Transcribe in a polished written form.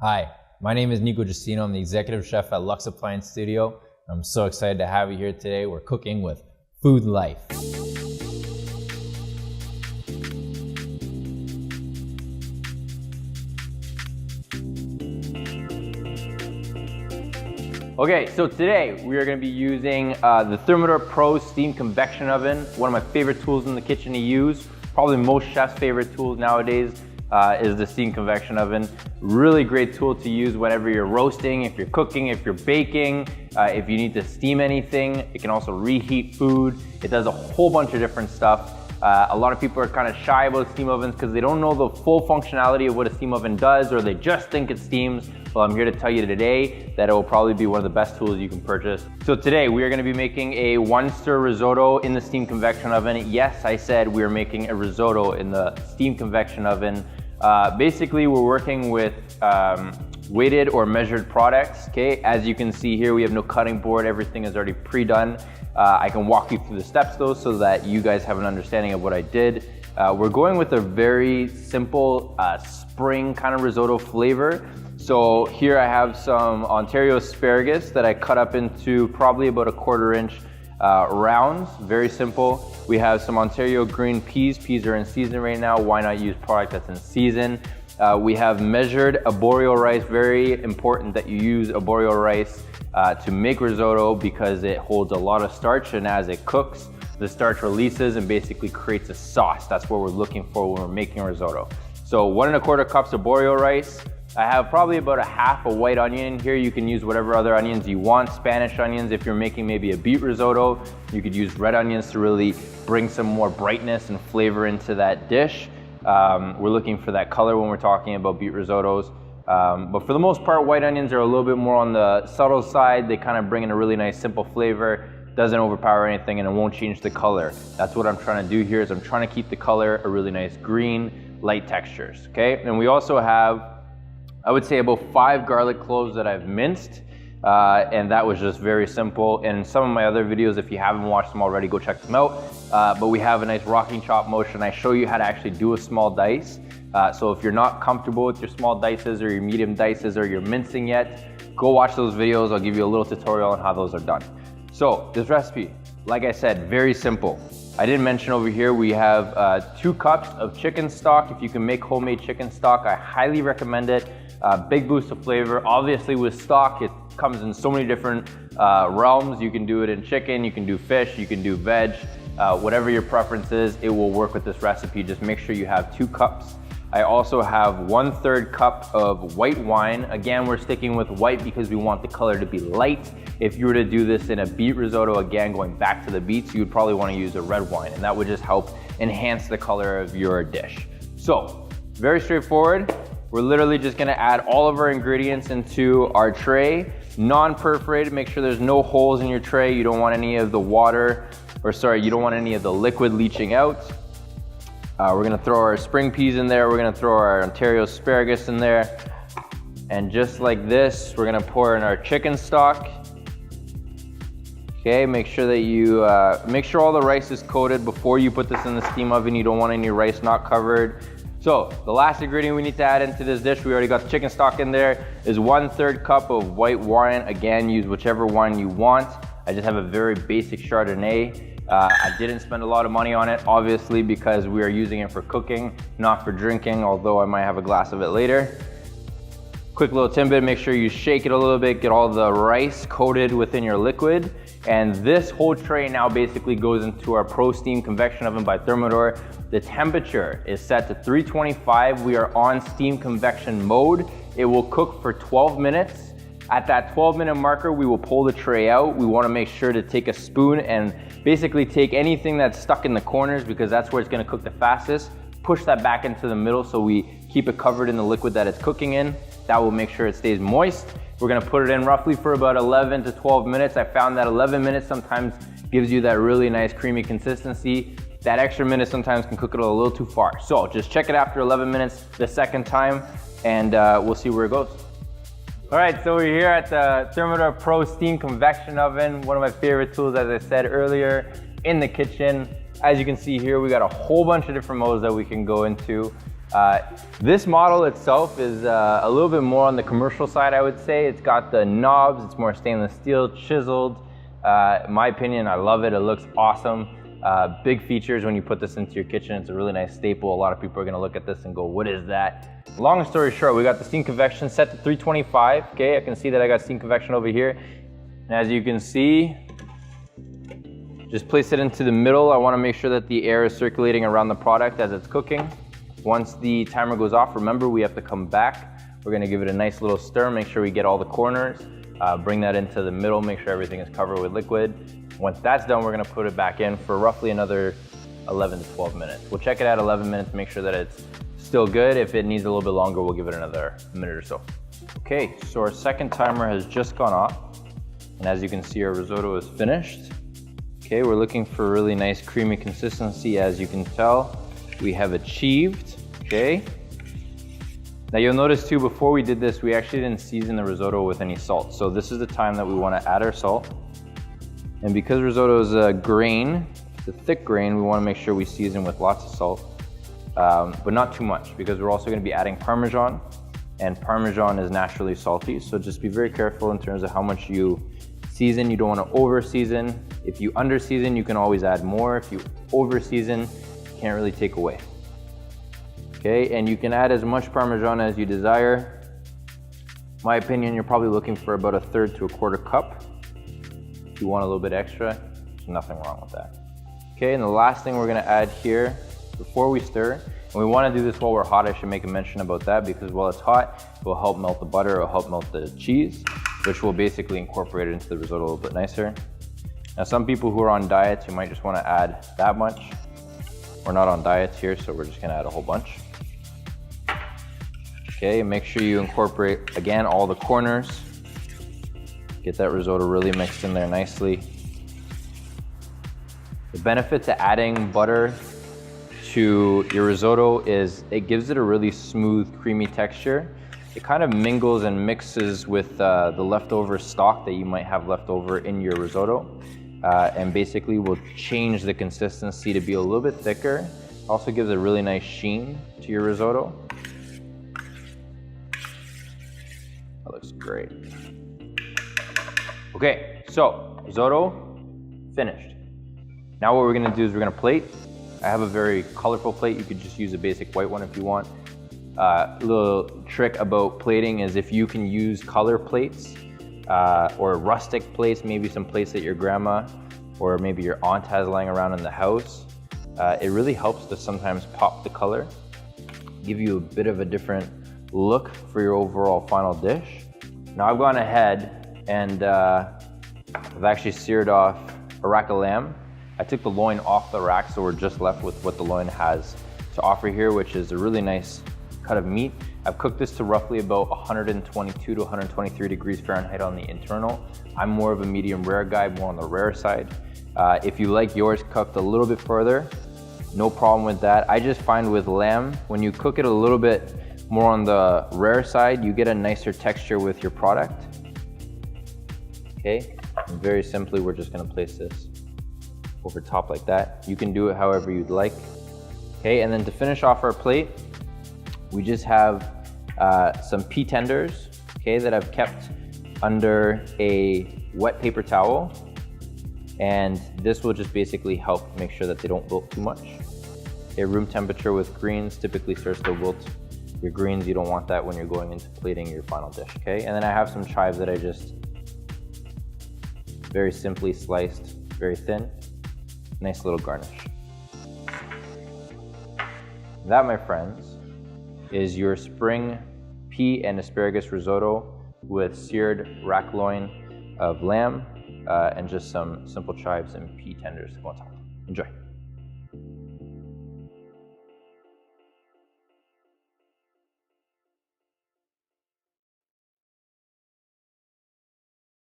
Hi, my name is Nikko. I'm the executive chef at Lux Appliance Studio. I'm so excited to have you here today. We're cooking with food life. Okay, so today we are going to be using the Thermador Pro Steam Convection Oven, one of my favorite tools in the kitchen to use. Probably most chefs' favorite tools nowadays is the Steam Convection Oven. Really great tool to use whenever you're roasting, if you're cooking, if you're baking, if you need to steam anything. It can also reheat food. It does a whole bunch of different stuff. A lot of people are kind of shy about steam ovens because they don't know the full functionality of what a steam oven does, or they just think it steams. Well, I'm here to tell you today that it will probably be one of the best tools you can purchase. So today we are going to be making a one-stir risotto in the steam convection oven. Yes, I said we are making a risotto in the steam convection oven. Basically, we're working with weighted or measured products. Okay, as you can see here, we have no cutting board. Everything is already pre-done. I can walk you through the steps though, so that you guys have an understanding of what I did. We're going with a very simple spring kind of risotto flavor. So here I have some Ontario asparagus that I cut up into probably about a 1/4 inch rounds. Very simple. We have some Ontario green peas. Peas are in season right now. Why not use product that's in season? We have measured arborio rice. Very important that you use arborio rice to make risotto because it holds a lot of starch, and as it cooks, the starch releases and basically creates a sauce. That's what we're looking for when we're making risotto. So 1 1/4 cups arborio rice. I have probably about a half a white onion here. You can use whatever other onions you want. Spanish onions, if you're making maybe a beet risotto, you could use red onions to really bring some more brightness and flavor into that dish. We're looking for that color when we're talking about beet risottos. But for the most part, white onions are a little bit more on the subtle side. They kind of bring in a really nice simple flavor. Doesn't overpower anything, and it won't change the color. That's what I'm trying to do here, is I'm trying to keep the color a really nice green, light textures, okay? And we also have, I would say, about 5 garlic cloves that I've minced, and that was just very simple. And some of my other videos, if you haven't watched them already, go check them out. But we have a nice rocking chop motion. I show you how to actually do a small dice. So if you're not comfortable with your small dices or your medium dices or you're mincing yet, go watch those videos. I'll give you a little tutorial on how those are done. So this recipe, like I said, very simple. I didn't mention over here, we have 2 cups of chicken stock. If you can make homemade chicken stock, I highly recommend it. Big boost of flavor. Obviously with stock, it comes in so many different realms. You can do it in chicken, you can do fish, you can do veg, whatever your preference is, it will work with this recipe. Just make sure you have 2 cups. I also have 1/3 cup of white wine. Again, we're sticking with white because we want the color to be light. If you were to do this in a beet risotto, again, going back to the beets, you would probably want to use a red wine, and that would just help enhance the color of your dish. So, very straightforward. We're literally just gonna add all of our ingredients into our tray, non-perforated. Make sure there's no holes in your tray. You don't want any of the water, you don't want any of the liquid leaching out. We're gonna throw our spring peas in there. We're gonna throw our Ontario asparagus in there. And just like this, we're gonna pour in our chicken stock. Okay, make sure that you, make sure all the rice is coated before you put this in the steam oven. You don't want any rice not covered. So the last ingredient we need to add into this dish, we already got the chicken stock in there, is 1/3 cup of white wine. Again, use whichever wine you want. I just have a very basic Chardonnay. I didn't spend a lot of money on it, obviously, because we are using it for cooking, not for drinking, although I might have a glass of it later. Quick little tidbit, make sure you shake it a little bit, get all the rice coated within your liquid. And this whole tray now basically goes into our Pro Steam Convection Oven by Thermador. The temperature is set to 325. We are on steam convection mode. It will cook for 12 minutes. At that 12-minute marker, we will pull the tray out. We want to make sure to take a spoon and basically take anything that's stuck in the corners, because that's where it's going to cook the fastest. Push that back into the middle so we keep it covered in the liquid that it's cooking in. That will make sure it stays moist. We're gonna put it in roughly for about 11 to 12 minutes. I found that 11 minutes sometimes gives you that really nice creamy consistency. That extra minute sometimes can cook it a little too far. So just check it after 11 minutes the second time, and we'll see where it goes. All right, so we're here at the Thermador Pro Steam Convection Oven, one of my favorite tools, as I said earlier, in the kitchen. As you can see here, we got a whole bunch of different modes that we can go into. This model itself is a little bit more on the commercial side, I would say. It's got the knobs, it's more stainless steel, chiseled. In my opinion, I love it. It looks awesome. Big features when you put this into your kitchen. It's a really nice staple. A lot of people are gonna look at this and go, what is that? Long story short, we got the steam convection set to 325. Okay, I can see that I got steam convection over here. And as you can see, just place it into the middle. I wanna make sure that the air is circulating around the product as it's cooking. Once the timer goes off, remember we have to come back. We're gonna give it a nice little stir, make sure we get all the corners. Bring that into the middle, make sure everything is covered with liquid. Once that's done, we're gonna put it back in for roughly another 11 to 12 minutes. We'll check it at 11 minutes, make sure that it's still good. If it needs a little bit longer, we'll give it another minute or so. Okay, so our second timer has just gone off. And as you can see, our risotto is finished. Okay, we're looking for a really nice creamy consistency. As you can tell, we have achieved, okay? Now you'll notice too, before we did this, we actually didn't season the risotto with any salt. So this is the time that we wanna add our salt. And because risotto is a grain, it's a thick grain, we wanna make sure we season with lots of salt, but not too much, because we're also gonna be adding Parmesan, and Parmesan is naturally salty. So just be very careful in terms of how much you season. You don't wanna over season. If you under season, you can always add more. If you over season, you can't really take away. Okay, and you can add as much Parmesan as you desire. My opinion, you're probably looking for about 1/3 to 1/4 cup. If you want a little bit extra, there's nothing wrong with that. Okay, and the last thing we're gonna add here before we stir, and we wanna do this while we're hot, I should make a mention about that, because while it's hot, it will help melt the butter, it will help melt the cheese, which will basically incorporate it into the risotto a little bit nicer. Now, some people who are on diets, you might just wanna add that much. We're not on diets here, so we're just gonna add a whole bunch. Okay, make sure you incorporate, again, all the corners. Get that risotto really mixed in there nicely. The benefit to adding butter to your risotto is it gives it a really smooth, creamy texture. It kind of mingles and mixes with the leftover stock that you might have left over in your risotto, and basically will change the consistency to be a little bit thicker. Also gives a really nice sheen to your risotto. That looks great. Okay, so risotto finished. Now what we're gonna do is we're gonna plate. I have a very colorful plate. You could just use a basic white one if you want. A little trick about plating is if you can use color plates or rustic plates, maybe some plates that your grandma or maybe your aunt has lying around in the house, it really helps to sometimes pop the color, give you a bit of a different look for your overall final dish. Now I've gone ahead and I've actually seared off a rack of lamb. I took the loin off the rack, so we're just left with what the loin has to offer here, which is a really nice cut of meat. I've cooked this to roughly about 122 to 123 degrees Fahrenheit on the internal. I'm more of a medium rare guy, more on the rare side. If you like yours cooked a little bit further, no problem with that. I just find with lamb, when you cook it a little bit more on the rare side, you get a nicer texture with your product. Okay, and very simply, we're just gonna place this over top like that. You can do it however you'd like. Okay, and then to finish off our plate, we just have some pea tenders, okay, that I've kept under a wet paper towel. And this will just basically help make sure that they don't wilt too much. Okay, room temperature with greens typically starts to wilt your greens. You don't want that when you're going into plating your final dish, okay? And then I have some chives that I just very simply sliced, very thin. Nice little garnish. That, my friends, is your spring pea and asparagus risotto with seared rack loin of lamb and just some simple chives and pea tenders to go on top. Enjoy.